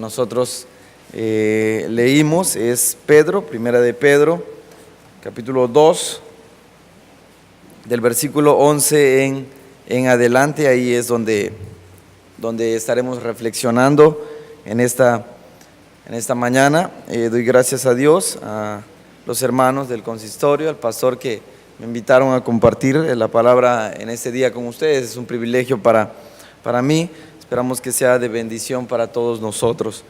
nosotros leímos es Primera de Pedro, capítulo 2, del versículo 11 en adelante. Ahí es donde estaremos reflexionando en esta mañana. Doy gracias a Dios, a los hermanos del consistorio, al pastor que me invitaron a compartir la palabra en este día con ustedes. Es un privilegio para mí. Esperamos que sea de bendición para todos nosotros.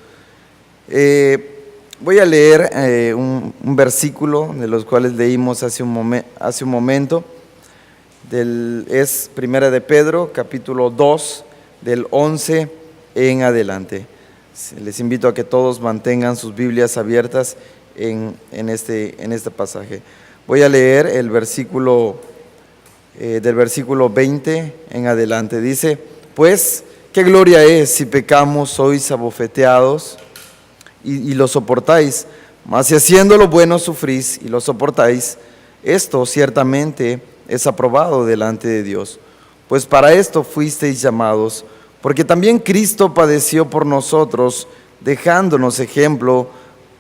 Voy a leer un versículo de los cuales leímos hace un momento. Es Primera de Pedro, capítulo 2, del 11 en adelante. Les invito a que todos mantengan sus Biblias abiertas en este pasaje. Voy a leer el versículo del versículo 20 en adelante. Dice: pues, ¿qué gloria es si pecamos, sois abofeteados y lo soportáis? Mas si haciendo lo bueno sufrís y lo soportáis, esto ciertamente es aprobado delante de Dios. Pues para esto fuisteis llamados, porque también Cristo padeció por nosotros, dejándonos ejemplo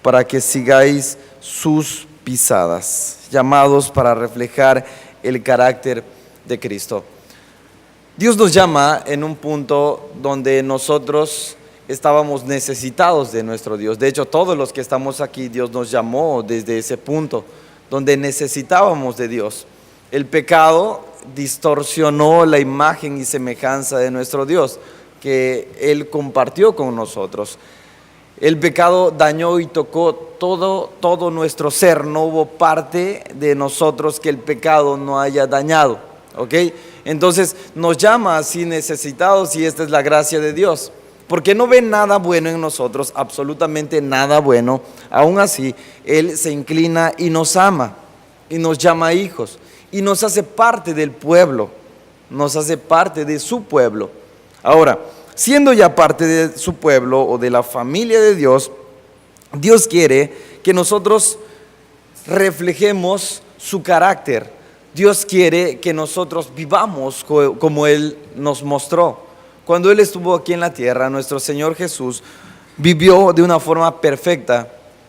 para que sigáis sus pisadas, llamados para reflejar el carácter de Cristo. Dios nos llama en un punto donde nosotros estábamos necesitados de nuestro Dios. De hecho, todos los que estamos aquí, Dios nos llamó desde ese punto, donde necesitábamos de Dios. El pecado distorsionó la imagen y semejanza de nuestro Dios, que Él compartió con nosotros. El pecado dañó y tocó todo nuestro ser. No hubo parte de nosotros que el pecado no haya dañado, ¿ok? Entonces nos llama así necesitados, y esta es la gracia de Dios, porque no ve nada bueno en nosotros, absolutamente nada bueno. Aún así, Él se inclina y nos ama, y nos llama hijos, y nos hace parte del pueblo, nos hace parte de su pueblo. Ahora, siendo ya parte de su pueblo o de la familia de Dios, Dios quiere que nosotros reflejemos su carácter. Dios quiere que nosotros vivamos como Él nos mostró. Cuando Él estuvo aquí en la tierra, nuestro Señor Jesús vivió de una forma perfecta,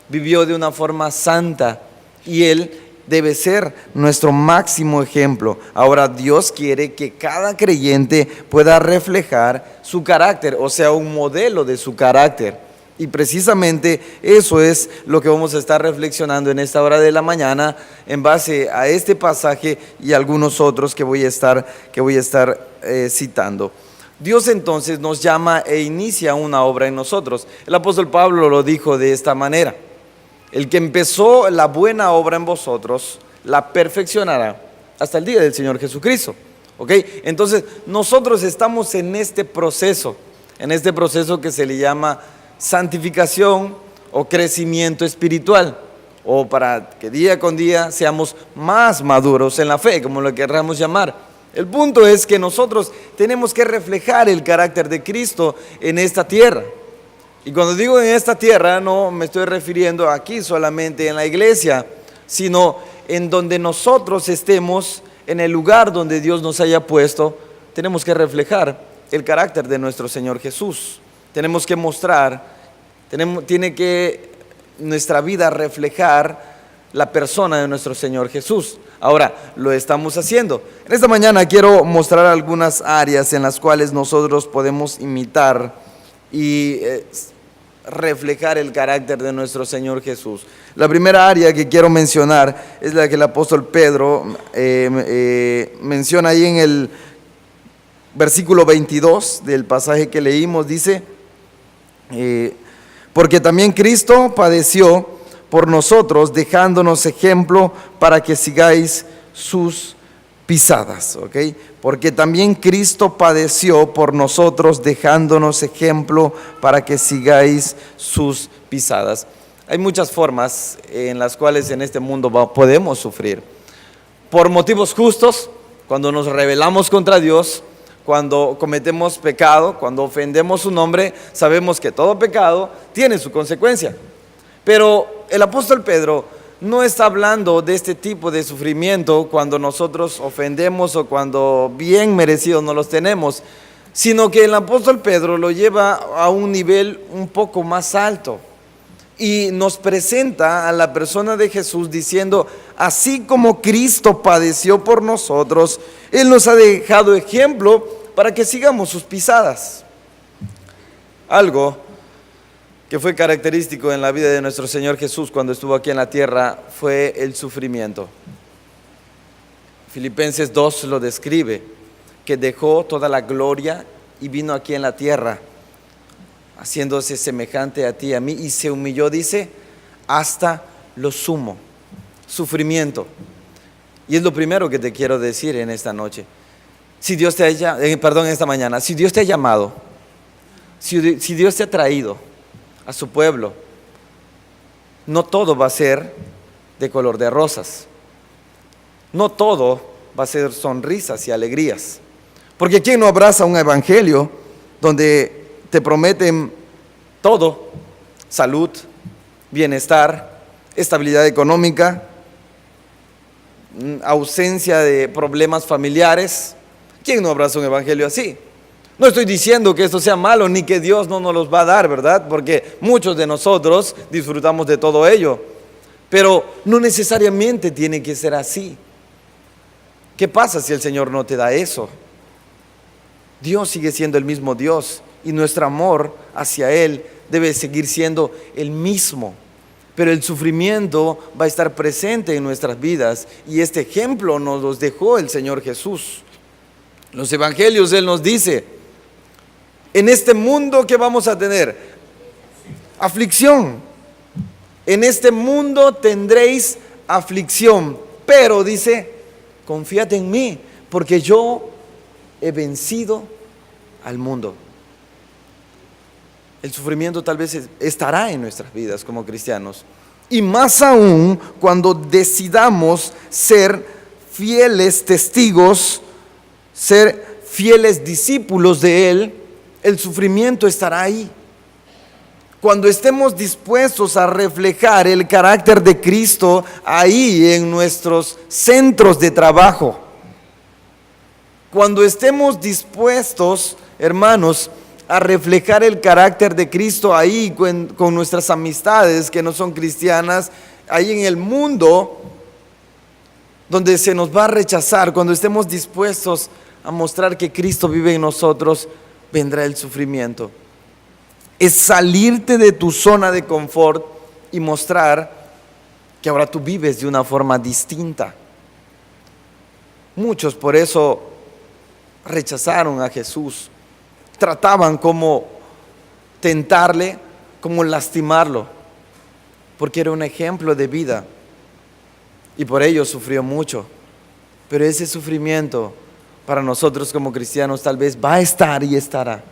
vivió de una forma santa, y Él debe ser nuestro máximo ejemplo. Ahora, Dios quiere que cada creyente pueda reflejar su carácter, o sea, un modelo de su carácter. Y precisamente eso es lo que vamos a estar reflexionando en esta hora de la mañana, en base a este pasaje y algunos otros que voy a estar citando. Dios entonces nos llama e inicia una obra en nosotros. El apóstol Pablo lo dijo de esta manera: el que empezó la buena obra en vosotros, la perfeccionará hasta el día del Señor Jesucristo. ¿Ok? Entonces nosotros estamos en este proceso que se le llama santificación o crecimiento espiritual, o para que día con día seamos más maduros en la fe, como lo querramos llamar. El punto es que nosotros tenemos que reflejar el carácter de Cristo en esta tierra. Y cuando digo en esta tierra, no me estoy refiriendo aquí solamente en la iglesia, sino en donde nosotros estemos, en el lugar donde Dios nos haya puesto. Tenemos que reflejar el carácter de nuestro Señor Jesús. Tenemos que mostrar, tiene que nuestra vida reflejar la persona de nuestro Señor Jesús. Ahora, lo estamos haciendo. En esta mañana quiero mostrar algunas áreas en las cuales nosotros podemos imitar y reflejar el carácter de nuestro Señor Jesús. La primera área que quiero mencionar es la que el apóstol Pedro menciona ahí en el versículo 22 del pasaje que leímos. Dice: porque también Cristo padeció por nosotros, dejándonos ejemplo para que sigáis sus pisadas. ¿Ok? Porque también Cristo padeció por nosotros, dejándonos ejemplo para que sigáis sus pisadas. Hay muchas formas en las cuales en este mundo podemos sufrir. Por motivos justos, cuando nos rebelamos contra Dios, cuando cometemos pecado, cuando ofendemos su nombre, sabemos que todo pecado tiene su consecuencia. Pero el apóstol Pedro no está hablando de este tipo de sufrimiento cuando nosotros ofendemos o cuando bien merecidos no los tenemos, sino que el apóstol Pedro lo lleva a un nivel un poco más alto y nos presenta a la persona de Jesús diciendo: así como Cristo padeció por nosotros, Él nos ha dejado ejemplo para que sigamos sus pisadas. Algo que fue característico en la vida de nuestro Señor Jesús cuando estuvo aquí en la tierra fue el sufrimiento. Filipenses 2 lo describe, que dejó toda la gloria y vino aquí en la tierra, haciéndose semejante a ti y a mí, y se humilló, dice, hasta lo sumo, sufrimiento. Y es lo primero que te quiero decir en esta noche. Si Dios te haya, esta mañana, si Dios te ha llamado, si Dios te ha traído a su pueblo, no todo va a ser de color de rosas. No todo va a ser sonrisas y alegrías. Porque ¿quién no abraza un evangelio donde te prometen todo? Salud, bienestar, estabilidad económica, ausencia de problemas familiares. ¿Quién no abraza un evangelio así? No estoy diciendo que esto sea malo ni que Dios no nos los va a dar, ¿verdad? Porque muchos de nosotros disfrutamos de todo ello, pero no necesariamente tiene que ser así. ¿Qué pasa si el Señor no te da eso? Dios sigue siendo el mismo Dios y nuestro amor hacia Él debe seguir siendo el mismo, pero el sufrimiento va a estar presente en nuestras vidas y este ejemplo nos los dejó el Señor Jesús. En los evangelios Él nos dice: en este mundo, ¿qué vamos a tener? Aflicción. En este mundo tendréis aflicción, pero dice: confíate en mí, porque yo he vencido al mundo. El sufrimiento tal vez estará en nuestras vidas como cristianos, y más aún cuando decidamos ser fieles testigos, ser fieles discípulos de Él. El sufrimiento estará ahí. Cuando estemos dispuestos a reflejar el carácter de Cristo ahí en nuestros centros de trabajo, cuando estemos dispuestos, hermanos, a reflejar el carácter de Cristo ahí con nuestras amistades que no son cristianas, ahí en el mundo donde se nos va a rechazar, cuando estemos dispuestos a mostrar que Cristo vive en nosotros, vendrá el sufrimiento. Es salirte de tu zona de confort y mostrar que ahora tú vives de una forma distinta. Muchos por eso rechazaron a Jesús. Trataban como tentarle, como lastimarlo, porque era un ejemplo de vida y por ello sufrió mucho. Pero ese sufrimiento para nosotros como cristianos tal vez va a estar y estará.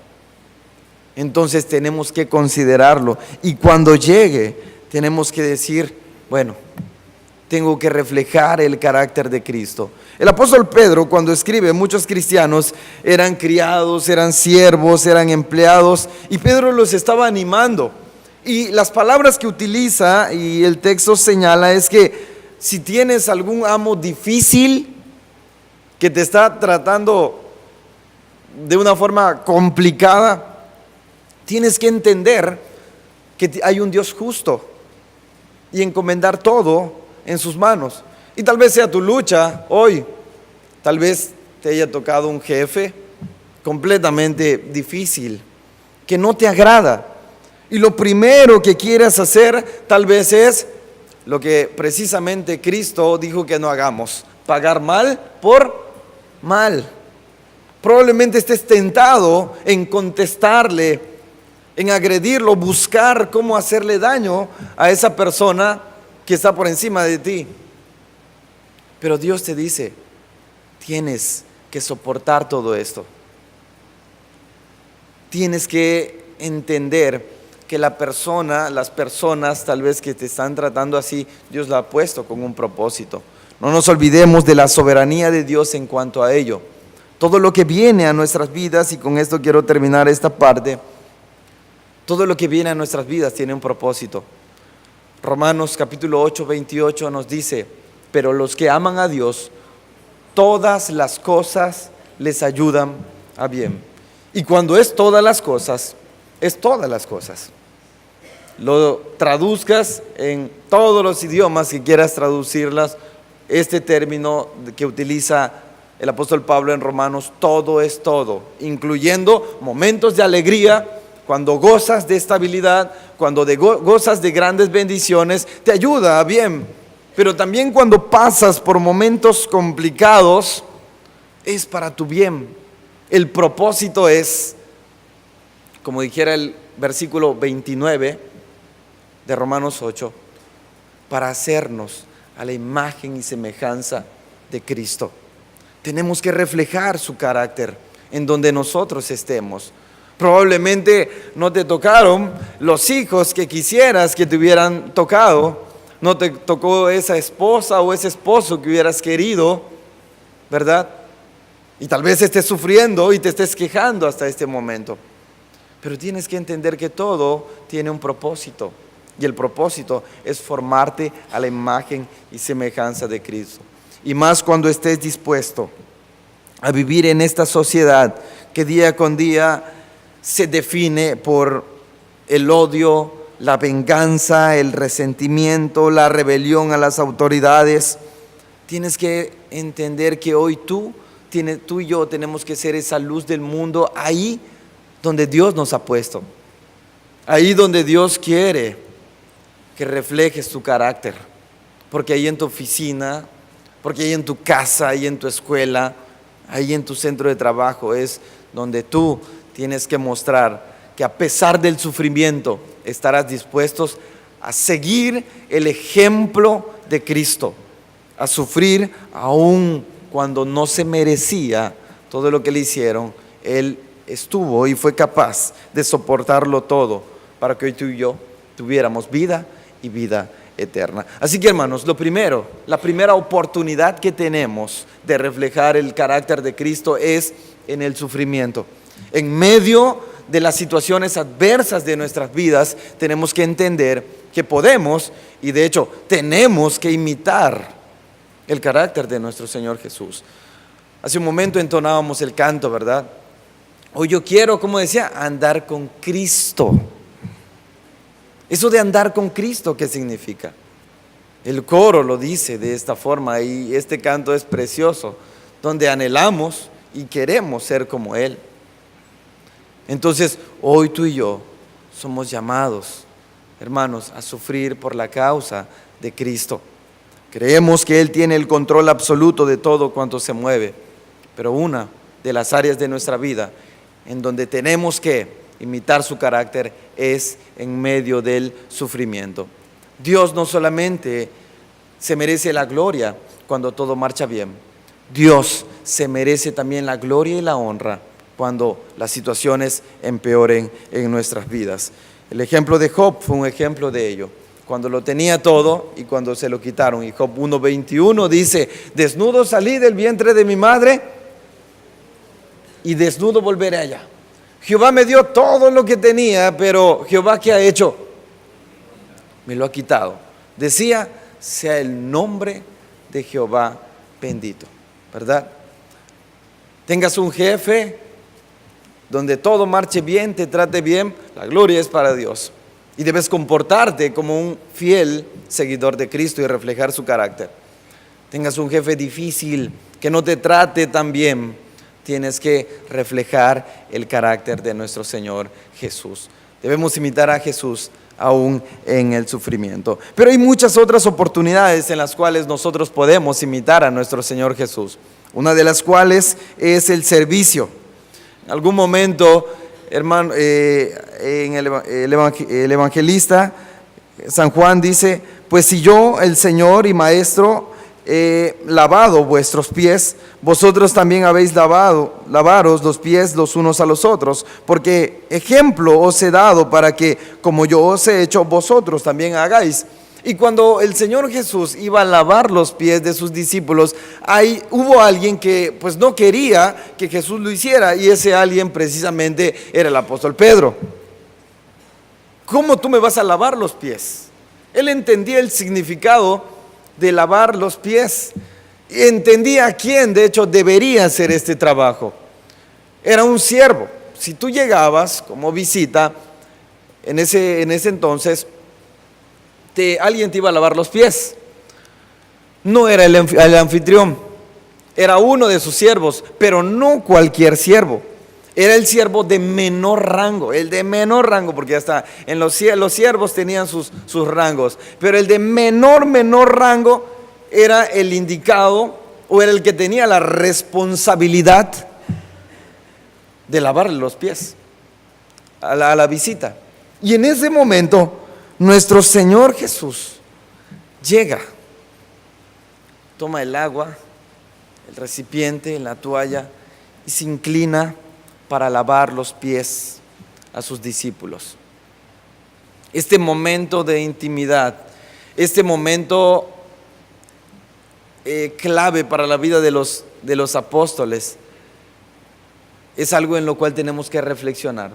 Entonces tenemos que considerarlo y cuando llegue tenemos que decir: bueno, tengo que reflejar el carácter de Cristo. El apóstol Pedro, cuando escribe, muchos cristianos eran criados, eran siervos, eran empleados, y Pedro los estaba animando. Y las palabras que utiliza y el texto señala es que si tienes algún amo difícil que te está tratando de una forma complicada, tienes que entender que hay un Dios justo y encomendar todo en sus manos. Y tal vez sea tu lucha hoy, tal vez te haya tocado un jefe completamente difícil, que no te agrada. Y lo primero que quieras hacer tal vez es lo que precisamente Cristo dijo que no hagamos: pagar mal por mal. Probablemente estés tentado en contestarle, en agredirlo, buscar cómo hacerle daño a esa persona que está por encima de ti. Pero Dios te dice: tienes que soportar todo esto. Tienes que entender que las personas tal vez que te están tratando así, Dios la ha puesto con un propósito. No nos olvidemos de la soberanía de Dios en cuanto a ello. Todo lo que viene a nuestras vidas, y con esto quiero terminar esta parte, todo lo que viene a nuestras vidas tiene un propósito. Romanos capítulo 8, 28 nos dice: pero los que aman a Dios, todas las cosas les ayudan a bien. Y cuando es todas las cosas, es todas las cosas. Lo traduzcas en todos los idiomas que quieras traducirlas, este término que utiliza el apóstol Pablo en Romanos, todo es todo, incluyendo momentos de alegría, cuando gozas de estabilidad, cuando gozas de grandes bendiciones, te ayuda bien. Pero también cuando pasas por momentos complicados, es para tu bien. El propósito es, como dijera el versículo 29 de Romanos 8, para hacernos a la imagen y semejanza de Cristo. Tenemos que reflejar su carácter en donde nosotros estemos. Probablemente no te tocaron los hijos que quisieras que te hubieran tocado, no te tocó esa esposa o ese esposo que hubieras querido, ¿verdad? Y tal vez estés sufriendo y te estés quejando hasta este momento. Pero tienes que entender que todo tiene un propósito. Y el propósito es formarte a la imagen y semejanza de Cristo. Y más cuando estés dispuesto a vivir en esta sociedad que día con día se define por el odio, la venganza, el resentimiento, la rebelión a las autoridades. Tienes que entender que hoy tú y yo tenemos que ser esa luz del mundo ahí donde Dios nos ha puesto. Ahí donde Dios quiere que reflejes tu carácter. Porque ahí en tu oficina, porque ahí en tu casa, ahí en tu escuela, ahí en tu centro de trabajo es donde tú tienes que mostrar que a pesar del sufrimiento estarás dispuestos a seguir el ejemplo de Cristo, a sufrir aún cuando no se merecía todo lo que le hicieron. Él estuvo y fue capaz de soportarlo todo para que hoy tú y yo tuviéramos vida y vida eterna. Así que, hermanos, la primera oportunidad que tenemos de reflejar el carácter de Cristo es en el sufrimiento. En medio de las situaciones adversas de nuestras vidas, tenemos que entender que podemos y de hecho tenemos que imitar el carácter de nuestro Señor Jesús. Hace un momento entonábamos el canto, ¿verdad? Hoy yo quiero, como decía, andar con Cristo. Eso de andar con Cristo, ¿qué significa? El coro lo dice de esta forma y este canto es precioso, donde anhelamos y queremos ser como Él. Entonces, hoy tú y yo somos llamados, hermanos, a sufrir por la causa de Cristo. Creemos que Él tiene el control absoluto de todo cuanto se mueve, pero una de las áreas de nuestra vida en donde tenemos que imitar su carácter es en medio del sufrimiento. Dios no solamente se merece la gloria cuando todo marcha bien, Dios se merece también la gloria y la honra cuando las situaciones empeoren en nuestras vidas. El ejemplo de Job fue un ejemplo de ello, cuando lo tenía todo y cuando se lo quitaron. Y Job 1:21 dice: desnudo salí del vientre de mi madre y desnudo volveré allá. Jehová me dio todo lo que tenía, pero Jehová, ¿qué ha hecho? Me lo ha quitado. Decía: sea el nombre de Jehová bendito, ¿verdad? Tengas un jefe donde todo marche bien, te trate bien, la gloria es para Dios. Y debes comportarte como un fiel seguidor de Cristo y reflejar su carácter. Tengas un jefe difícil, que no te trate tan bien, tienes que reflejar el carácter de nuestro Señor Jesús. Debemos imitar a Jesús aún en el sufrimiento. Pero hay muchas otras oportunidades en las cuales nosotros podemos imitar a nuestro Señor Jesús. Una de las cuales es el servicio. En algún momento, hermano, en el evangelista San Juan dice: pues si yo, el Señor y Maestro, he lavado vuestros pies, vosotros también habéis lavaros los pies los unos a los otros, porque ejemplo os he dado para que, como yo os he hecho, vosotros también hagáis. Y cuando el Señor Jesús iba a lavar los pies de sus discípulos, hubo alguien que pues no quería que Jesús lo hiciera, y ese alguien precisamente era el apóstol Pedro. ¿Cómo tú me vas a lavar los pies? Él entendía el significado de lavar los pies, y entendía a quién de hecho debería hacer este trabajo. Era un siervo, si tú llegabas como visita, en ese entonces, alguien te iba a lavar los pies. No era el anfitrión, era uno de sus siervos, pero no cualquier siervo. Era el siervo de menor rango, el de menor rango, porque hasta en los siervos tenían sus rangos, pero el de menor rango era el indicado, o era el que tenía la responsabilidad de lavarle los pies a la visita. Y en ese momento, nuestro Señor Jesús llega, toma el agua, el recipiente, la toalla, y se inclina para lavar los pies a sus discípulos. Este momento de intimidad, este momento clave para la vida de los apóstoles, es algo en lo cual tenemos que reflexionar.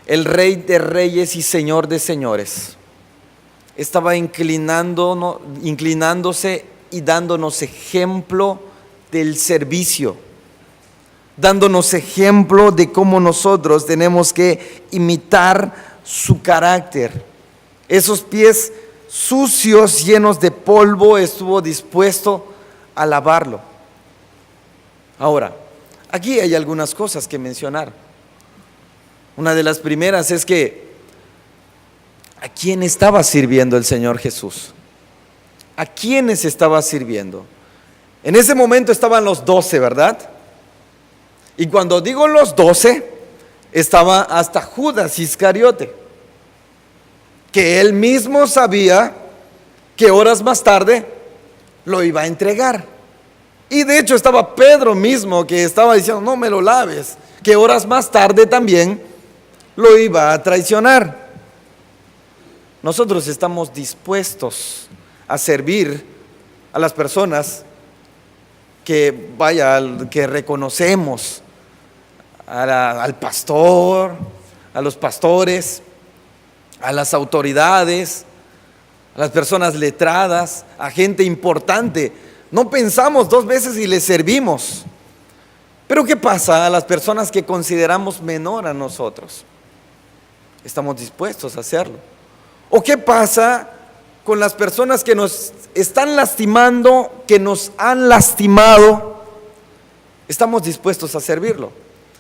El Rey de Reyes y Señor de Señores estaba inclinándose y dándonos ejemplo del servicio, dándonos ejemplo de cómo nosotros tenemos que imitar su carácter. Esos pies sucios, llenos de polvo, estuvo dispuesto a lavarlo. Ahora, aquí hay algunas cosas que mencionar. Una de las primeras es que ¿a quién estaba sirviendo el Señor Jesús? ¿A quiénes estaba sirviendo? En ese momento estaban los 12, ¿verdad? Y cuando digo los 12, estaba hasta Judas Iscariote, que él mismo sabía que horas más tarde lo iba a entregar. Y de hecho estaba Pedro mismo, que estaba diciendo, no me lo laves, que horas más tarde también lo iba a traicionar. Nosotros estamos dispuestos a servir a las personas que reconocemos, al pastor, a los pastores, a las autoridades, a las personas letradas, a gente importante. No pensamos dos veces y les servimos. Pero ¿qué pasa a las personas que consideramos menor a nosotros? ¿Estamos dispuestos a hacerlo? ¿O qué pasa con las personas que nos están lastimando, que nos han lastimado? ¿Estamos dispuestos a servirlo?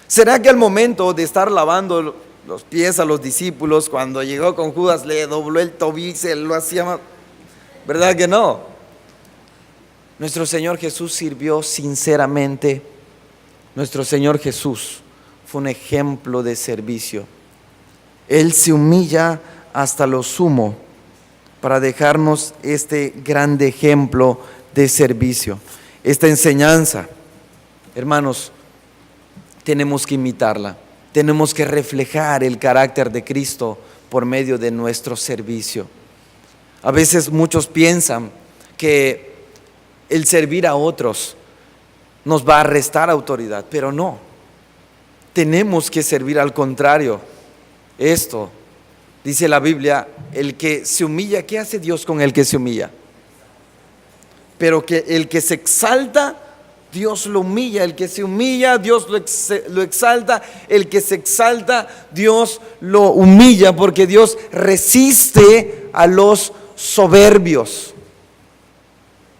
¿Será que al momento de estar lavando los pies a los discípulos, cuando llegó con Judas, le dobló el tobillo y se lo hacía más? ¿Verdad que no? Nuestro Señor Jesús sirvió sinceramente. Nuestro Señor Jesús fue un ejemplo de servicio. Él se humilla hasta lo sumo para dejarnos este grande ejemplo de servicio. Esta enseñanza, hermanos, tenemos que imitarla. Tenemos que reflejar el carácter de Cristo por medio de nuestro servicio. A veces muchos piensan que el servir a otros nos va a restar autoridad, pero no. Tenemos que servir al contrario. Esto, dice la Biblia, el que se humilla, ¿qué hace Dios con el que se humilla? Pero que el que se exalta, Dios lo humilla. El que se humilla, Dios lo exalta. El que se exalta, Dios lo humilla, porque Dios resiste a los soberbios.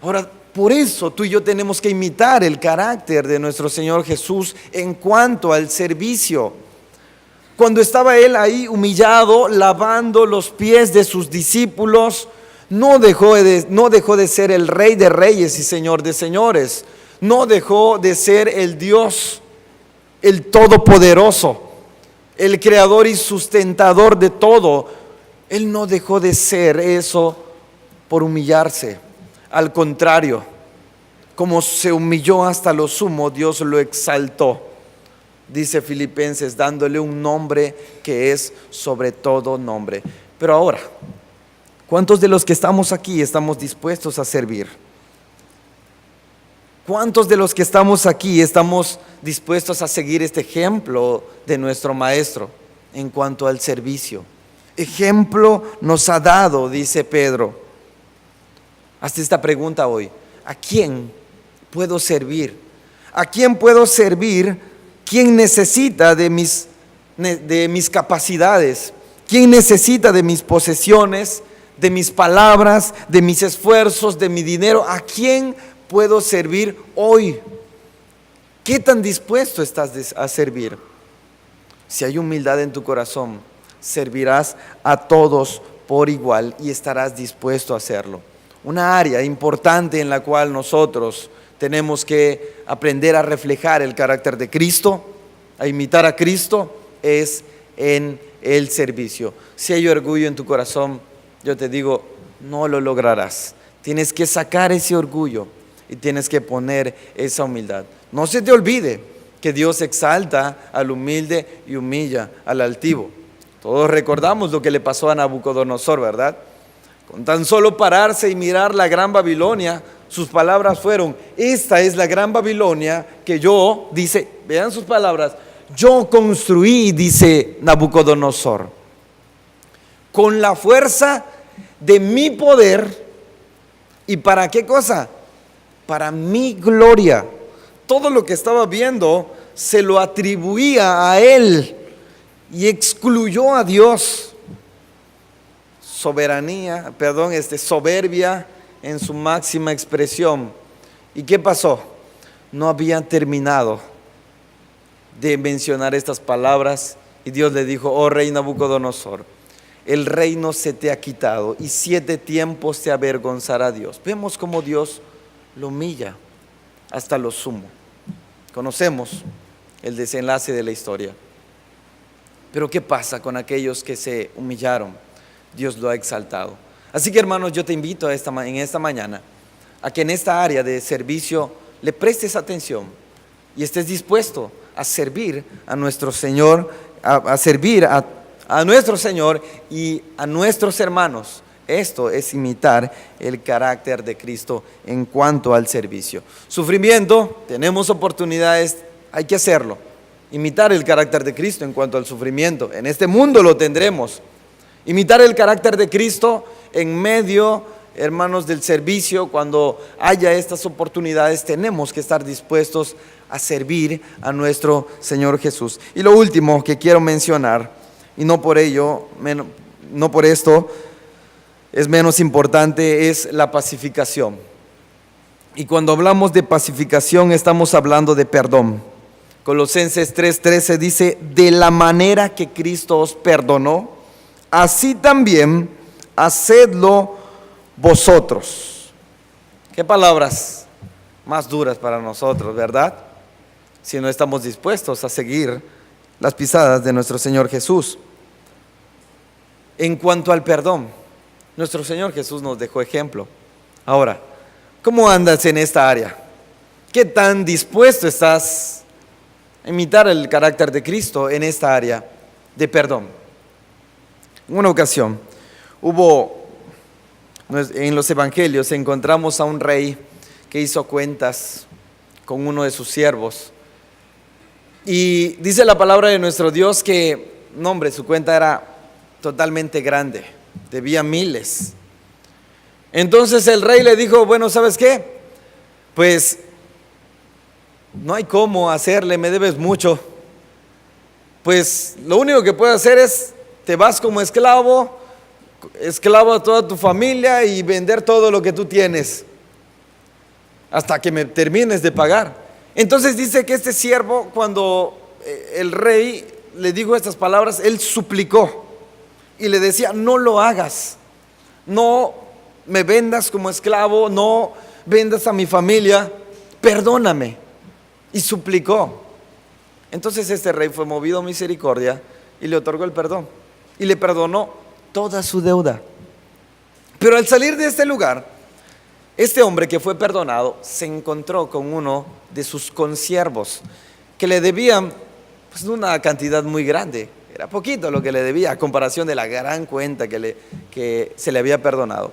Ahora, por eso tú y yo tenemos que imitar el carácter de nuestro Señor Jesús en cuanto al servicio. Cuando estaba Él ahí humillado, lavando los pies de sus discípulos, no dejó de ser el Rey de Reyes y Señor de Señores. No dejó de ser el Dios, el Todopoderoso, el Creador y sustentador de todo. Él no dejó de ser eso por humillarse. Al contrario, como se humilló hasta lo sumo, Dios lo exaltó. Dice Filipenses, dándole un nombre que es sobre todo nombre. Pero ahora, ¿cuántos de los que estamos aquí estamos dispuestos a servir? ¿Cuántos de los que estamos aquí estamos dispuestos a seguir este ejemplo de nuestro Maestro en cuanto al servicio? Ejemplo nos ha dado, dice Pedro. Hazte esta pregunta hoy: ¿a quién puedo servir? ¿A quién puedo servir? ¿Quién necesita de mis de mis capacidades? ¿Quién necesita de mis posesiones, de mis palabras, de mis esfuerzos, de mi dinero? ¿A quién puedo servir hoy? ¿Qué tan dispuesto estás a servir? Si hay humildad en tu corazón, servirás a todos por igual y estarás dispuesto a hacerlo. Una área importante en la cual nosotros tenemos que aprender a reflejar el carácter de Cristo, a imitar a Cristo, es en el servicio. Si hay orgullo en tu corazón, yo te digo, no lo lograrás. Tienes que sacar ese orgullo y tienes que poner esa humildad. No se te olvide que Dios exalta al humilde y humilla al altivo. Todos recordamos lo que le pasó a Nabucodonosor, ¿verdad? Con tan solo pararse y mirar la gran Babilonia, sus palabras fueron: esta es la gran Babilonia que yo, dice, vean sus palabras, yo construí, dice Nabucodonosor, con la fuerza de mi poder. ¿Y para qué cosa? Para mi gloria. Todo lo que estaba viendo se lo atribuía a él y excluyó a Dios. Soberbia en su máxima expresión. ¿Y qué pasó? No habían terminado de mencionar estas palabras y Dios le dijo: oh rey Nabucodonosor, el reino se te ha quitado y 7 tiempos te avergonzará Dios. Vemos cómo Dios lo humilla hasta lo sumo. Conocemos el desenlace de la historia. Pero ¿qué pasa con aquellos que se humillaron? Dios lo ha exaltado. Así que, hermanos, yo te invito en esta mañana a que en esta área de servicio le prestes atención y estés dispuesto a servir a nuestro Señor, a servir a nuestro Señor y a nuestros hermanos. Esto es imitar el carácter de Cristo en cuanto al servicio. Sufrimiento, tenemos oportunidades, hay que hacerlo. Imitar el carácter de Cristo en cuanto al sufrimiento. En este mundo lo tendremos. Imitar el carácter de Cristo en medio, hermanos, del servicio. Cuando haya estas oportunidades, tenemos que estar dispuestos a servir a nuestro Señor Jesús. Y lo último que quiero mencionar, y no por esto es menos importante, es la pacificación. Y cuando hablamos de pacificación, estamos hablando de perdón. Colosenses 3:13 dice: de la manera que Cristo os perdonó, así también hacedlo vosotros. Qué palabras más duras para nosotros, ¿verdad? Si no estamos dispuestos a seguir las pisadas de nuestro Señor Jesús. En cuanto al perdón, nuestro Señor Jesús nos dejó ejemplo. Ahora, ¿cómo andas en esta área? ¿Qué tan dispuesto estás a imitar el carácter de Cristo en esta área de perdón? En una ocasión, en los evangelios encontramos a un rey que hizo cuentas con uno de sus siervos. Y dice la palabra de nuestro Dios que, no hombre, su cuenta era totalmente grande, debía miles. Entonces el rey le dijo: bueno, ¿sabes qué? Pues no hay cómo hacerle, me debes mucho. Pues lo único que puedo hacer es: te vas como esclavo a toda tu familia y vender todo lo que tú tienes hasta que me termines de pagar. Entonces dice que este siervo, cuando el rey le dijo estas palabras, él suplicó y le decía: no lo hagas, no me vendas como esclavo, no vendas a mi familia, perdóname. Y suplicó. Entonces este rey fue movido a misericordia y le otorgó el perdón y le perdonó toda su deuda. Pero al salir de este lugar, este hombre que fue perdonado se encontró con uno de sus consiervos que le debían pues una cantidad muy grande. Era poquito lo que le debía a comparación de la gran cuenta que se le había perdonado.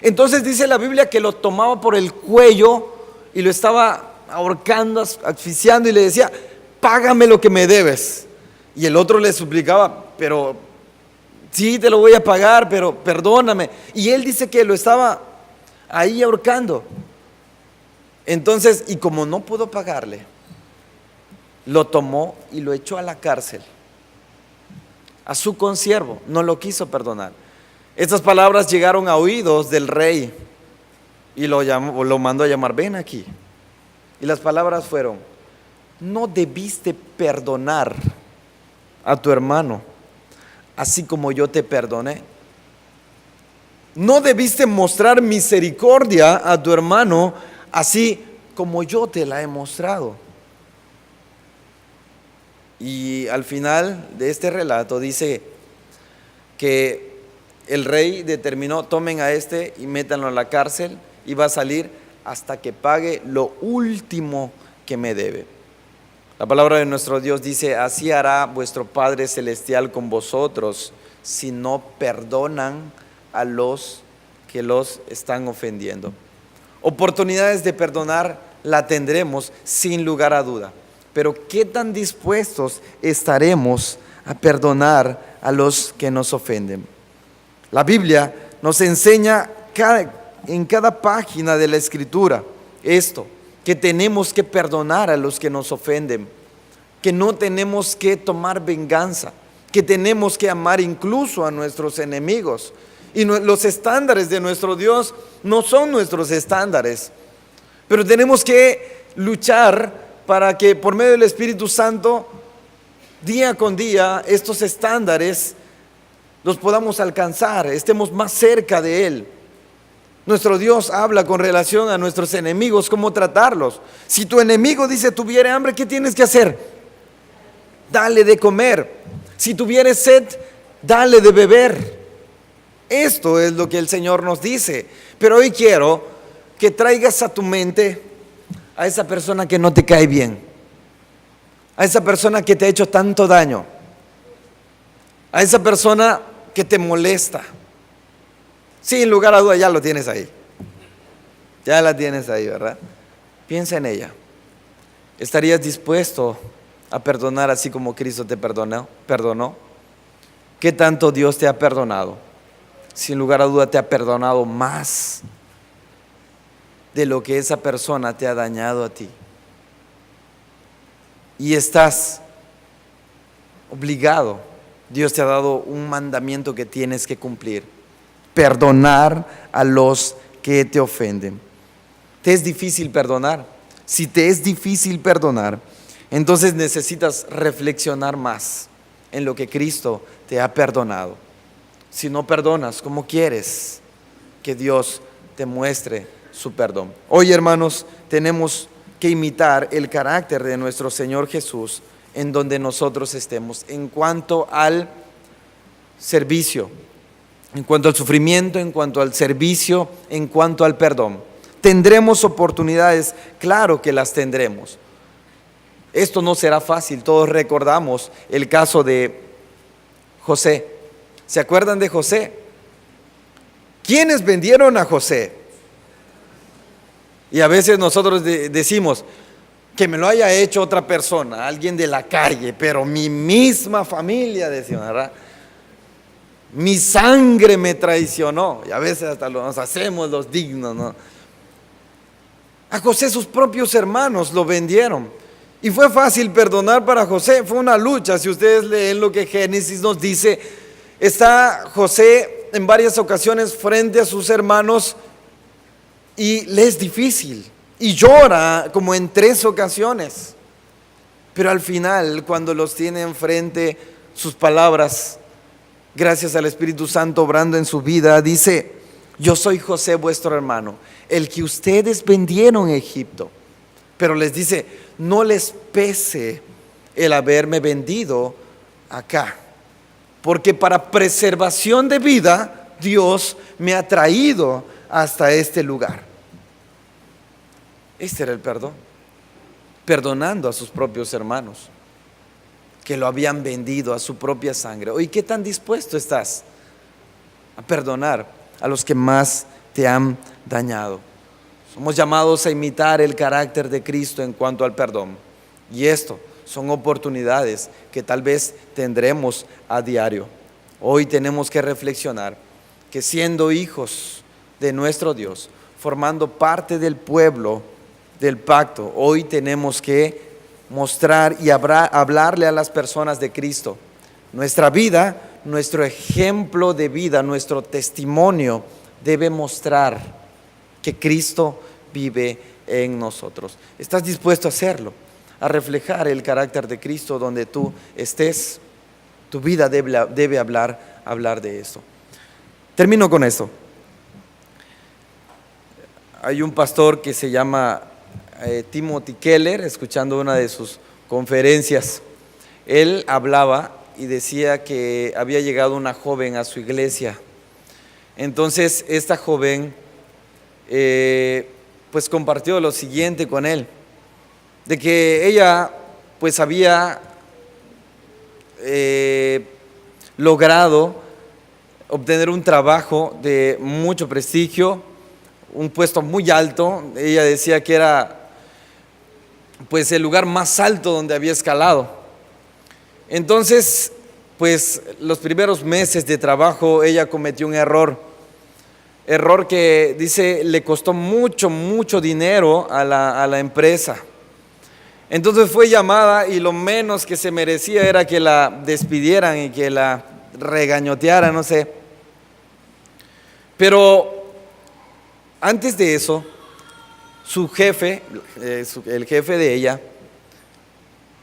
Entonces dice la Biblia que lo tomaba por el cuello y lo estaba ahorcando, asfixiando, y le decía: págame lo que me debes. Y el otro le suplicaba: pero sí, te lo voy a pagar, pero perdóname. Y él dice que lo estaba ahí ahorcando. Entonces, y como no pudo pagarle, lo tomó y lo echó a la cárcel. a su consiervo, no lo quiso perdonar. Estas palabras llegaron a oídos del rey y lo mandó a llamar, ven aquí. Y las palabras fueron: no debiste perdonar a tu hermano, así como yo te perdoné. No debiste mostrar misericordia a tu hermano, así como yo te la he mostrado. Y al final de este relato dice que el rey determinó: tomen a este y métanlo a la cárcel, y va a salir hasta que pague lo último que me debe. La palabra de nuestro Dios dice: así hará vuestro Padre Celestial con vosotros si no perdonan a los que los están ofendiendo. Oportunidades de perdonar la tendremos sin lugar a duda, pero ¿qué tan dispuestos estaremos a perdonar a los que nos ofenden? La Biblia nos enseña en cada página de la Escritura esto, que tenemos que perdonar a los que nos ofenden, que no tenemos que tomar venganza, que tenemos que amar incluso a nuestros enemigos. Y los estándares de nuestro Dios no son nuestros estándares, pero tenemos que luchar para que por medio del Espíritu Santo, día con día, estos estándares los podamos alcanzar, estemos más cerca de Él. Nuestro Dios habla con relación a nuestros enemigos, cómo tratarlos. Si tu enemigo dice: tuviere hambre, ¿qué tienes que hacer? Dale de comer. Si tuviere sed, dale de beber. Esto es lo que el Señor nos dice. Pero hoy quiero que traigas a tu mente a esa persona que no te cae bien, a esa persona que te ha hecho tanto daño, a esa persona que te molesta. Sin lugar a duda ya lo tienes ahí. Ya la tienes ahí, ¿verdad? Piensa en ella. ¿Estarías dispuesto a perdonar así como Cristo te perdonó? ¿Qué tanto Dios te ha perdonado? Sin lugar a duda te ha perdonado más de lo que esa persona te ha dañado a ti. Y estás obligado. Dios te ha dado un mandamiento que tienes que cumplir: perdonar a los que te ofenden. ¿Te es difícil perdonar? Si te es difícil perdonar, entonces necesitas reflexionar más en lo que Cristo te ha perdonado. Si no perdonas, ¿cómo quieres que Dios te muestre su perdón? Hoy, hermanos, tenemos que imitar el carácter de nuestro Señor Jesús en donde nosotros estemos, en cuanto al servicio, en cuanto al sufrimiento, en cuanto al servicio, en cuanto al perdón. ¿Tendremos oportunidades? Claro que las tendremos. Esto no será fácil. Todos recordamos el caso de José. ¿Se acuerdan de José? ¿Quiénes vendieron a José? Y a veces nosotros decimos: que me lo haya hecho otra persona, alguien de la calle, pero mi misma familia, decimos, ¿verdad? Mi sangre me traicionó. Y a veces hasta nos hacemos los dignos, ¿no? A José sus propios hermanos lo vendieron. Y fue fácil perdonar para José, fue una lucha. Si ustedes leen lo que Génesis nos dice, está José en varias ocasiones frente a sus hermanos y le es difícil. Y llora como en 3 ocasiones. Pero al final, cuando los tiene enfrente, sus palabras, gracias al Espíritu Santo obrando en su vida, dice: yo soy José vuestro hermano, el que ustedes vendieron a Egipto. Pero les dice: no les pese el haberme vendido acá, porque para preservación de vida Dios me ha traído hasta este lugar. Este era el perdón, perdonando a sus propios hermanos que lo habían vendido a su propia sangre. Hoy, ¿qué tan dispuesto estás a perdonar a los que más te han dañado? Somos llamados a imitar el carácter de Cristo en cuanto al perdón, y esto son oportunidades que tal vez tendremos a diario. Hoy tenemos que reflexionar que, siendo hijos de nuestro Dios, formando parte del pueblo del pacto, hoy tenemos que mostrar y hablarle a las personas de Cristo, Nuestra vida, nuestro ejemplo de vida, nuestro testimonio debe mostrar que Cristo vive en nosotros. ¿Estás dispuesto a hacerlo? A reflejar el carácter de Cristo donde tú estés. Tu vida debe hablar de esto. Termino con esto. Hay un pastor que se llama Timothy Keller, escuchando una de sus conferencias. Él hablaba y decía que había llegado una joven a su iglesia. Entonces esta joven pues compartió lo siguiente con él, de que ella pues había logrado obtener un trabajo de mucho prestigio, un puesto muy alto. Ella decía que era pues el lugar más alto donde había escalado. Entonces, pues los primeros meses de trabajo ella cometió un error que dice le costó mucho dinero a la empresa. Entonces fue llamada y lo menos que se merecía era que la despidieran y que la regañotearan, no sé. Pero antes de eso, su jefe, el jefe de ella,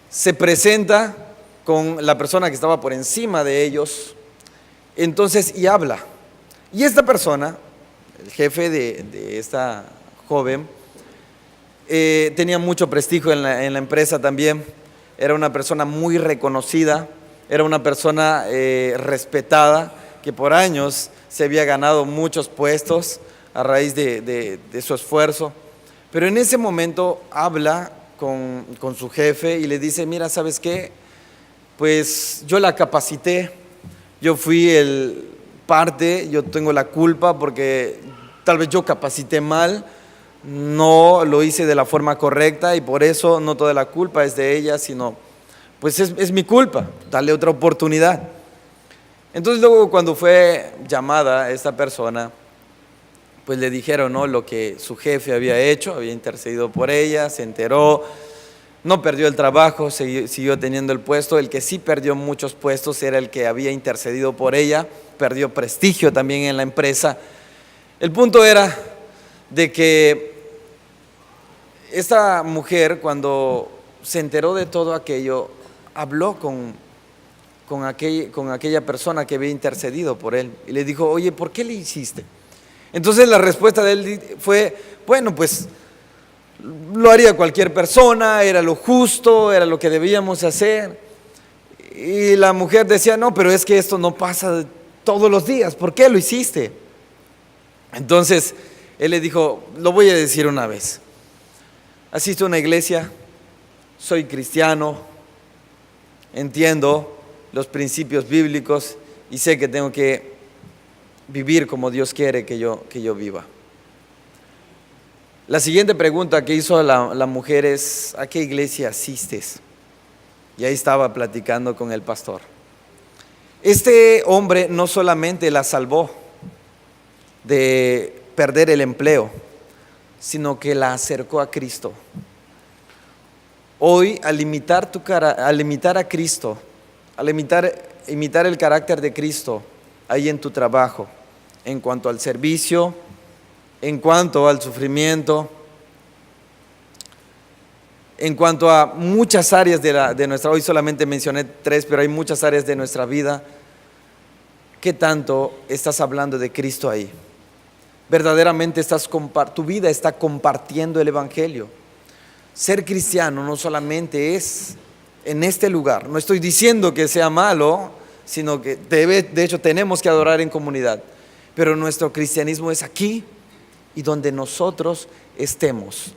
se presenta con la persona que estaba por encima de ellos, entonces, y habla. Y esta persona, el jefe de esta joven, tenía mucho prestigio en la empresa también. Era una persona muy reconocida, era una persona respetada, que por años se había ganado muchos puestos a raíz de su esfuerzo. Pero en ese momento habla con su jefe y le dice: mira, ¿sabes qué? Pues yo la capacité, yo fui yo tengo la culpa porque tal vez yo capacité mal, no lo hice de la forma correcta y por eso no toda la culpa es de ella, sino pues es mi culpa, dale otra oportunidad. Entonces luego cuando fue llamada esta persona, pues le dijeron, ¿no?, lo que su jefe había hecho, había intercedido por ella, se enteró, no perdió el trabajo, siguió teniendo el puesto. El que sí perdió muchos puestos era el que había intercedido por ella, perdió prestigio también en la empresa. El punto era de que esta mujer, cuando se enteró de todo aquello, habló con aquella persona que había intercedido por él y le dijo: oye, ¿por qué le hiciste? Entonces la respuesta de él fue: bueno, pues lo haría cualquier persona, era lo justo, era lo que debíamos hacer. Y la mujer decía: no, pero es que esto no pasa todos los días, ¿por qué lo hiciste? Entonces él le dijo: lo voy a decir una vez, asisto a una iglesia, soy cristiano, entiendo los principios bíblicos y sé que tengo que vivir como Dios quiere que yo viva. La siguiente pregunta que hizo la mujer es: ¿a qué iglesia asistes? Y ahí estaba platicando con el pastor. Este hombre no solamente la salvó de perder el empleo, sino que la acercó a Cristo. Hoy, al imitar a Cristo, al imitar el carácter de Cristo ahí en tu trabajo, en cuanto al servicio, en cuanto al sufrimiento, en cuanto a muchas áreas de nuestra, hoy solamente mencioné 3, pero hay muchas áreas de nuestra vida. ¿Qué tanto estás hablando de Cristo ahí? Verdaderamente tu vida está compartiendo el Evangelio. Ser cristiano no solamente es en este lugar. No estoy diciendo que sea malo, sino que de hecho tenemos que adorar en comunidad. Pero nuestro cristianismo es aquí y donde nosotros estemos.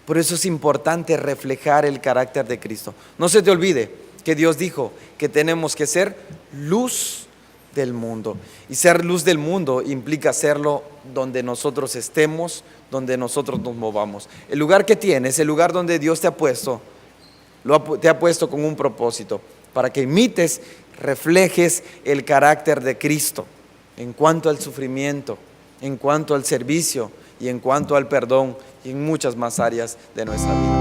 Por eso es importante reflejar el carácter de Cristo. No se te olvide que Dios dijo que tenemos que ser luz del mundo. Y ser luz del mundo implica hacerlo donde nosotros estemos, donde nosotros nos movamos. El lugar que tienes, el lugar donde Dios te ha puesto con un propósito, para que imites, reflejes el carácter de Cristo en cuanto al sufrimiento, en cuanto al servicio y en cuanto al perdón y en muchas más áreas de nuestra vida.